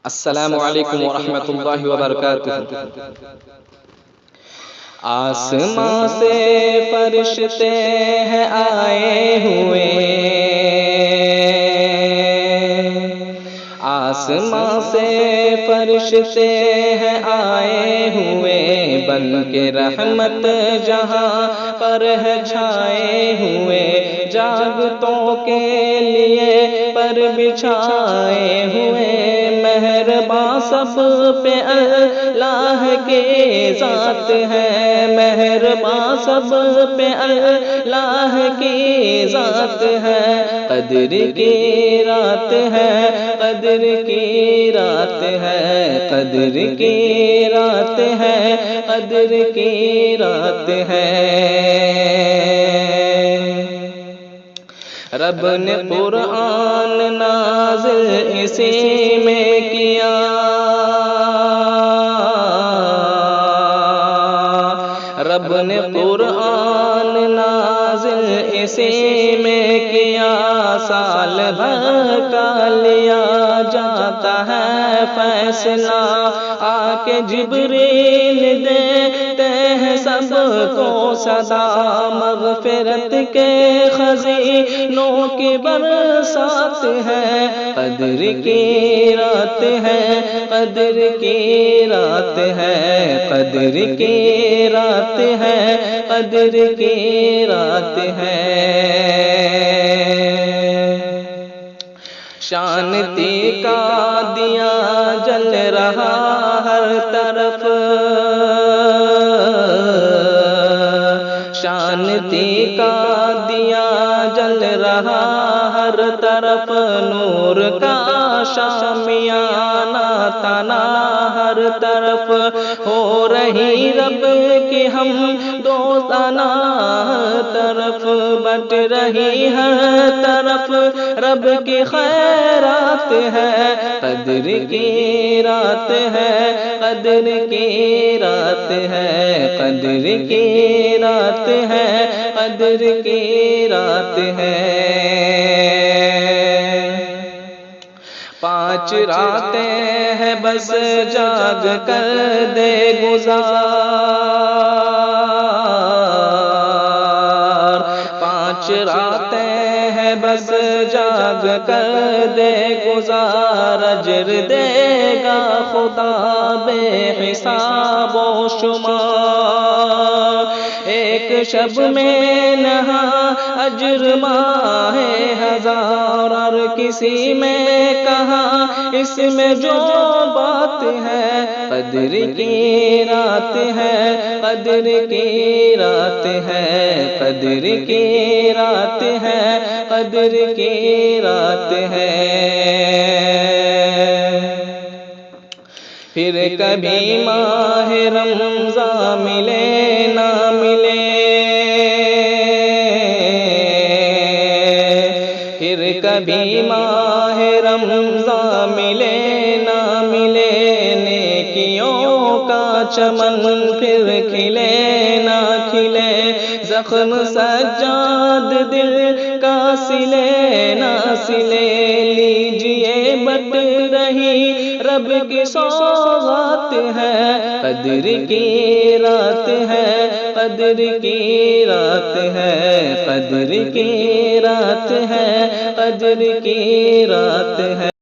السلام علیکم ورحمۃ اللہ وبرکاتہ۔ آسمان سے فرشتے ہیں آئے ہوئے، آسمان سے فرشتے ہیں آئے ہوئے، بن کے رحمت جہاں پر ہے چھائے ہوئے، جاگتوں کے لیے پر بچھائے ہوئے، مہرباں سب پہ اللہ کی ذات ہے، مہرباں سب پہ اللہ کی ذات ہے، قدر کی رات ہے، قدر کی رات ہے، قدر کی رات ہے، قدر کی رات ہے۔ رب نے قرآن نازل اسی میں کیا، رب نے قرآن نازل اسی میں کیا، سال بھر کا لیا جاتا ہے فیصلہ، آ کے جبریل دیتے ہیں سب کو صدا، مغفرت کے خزینوں کی برسات ہے، قدر کی رات ہے، قدر کی رات ہے، قدر کی رات ہے، قدر کی رات ہے۔ شانتی کا دیا جل رہا ہر طرف، شانتی کا دیا جل رہا ہر طرف، نور کا شامیانہ تنا ہر طرف، ہو رہی رب کی ہم دوستانہ ہر طرف، بٹ رہی ہر طرف رب کی خیرات ہے، قدر کی رات ہے، قدر کی رات ہے، قدر کی رات ہے، قدر کی رات ہے۔ 5 راتیں ہیں بس جاگ کر دے گزار، 5 راتیں ہیں بس جاگ کر دے گزار، اجر دے گا خدا بے حساب و شمار، ایک شب میں نہا اجر ماہ ہزار، اور کسی میں کہاں اس میں جو بات ہے، قدر کی رات ہے، قدر کی رات ہے، قدر کی رات ہے، قدر کی رات ہے۔ پھر کبھی ماہ رمضان ملے نہ ملے، پھر کبھی ماہ رمضان ملے نہ ملے، نیکیوں کا چمن پھر کھلے نہ کھلے، زخم سجاد دل کا سلے نہ سلے، لیجئے بٹ رہی رب کی سوغات ہے، قدر کی رات ہے، قدر کی رات ہے، قدر کی رات ہے، قدر کی رات ہے۔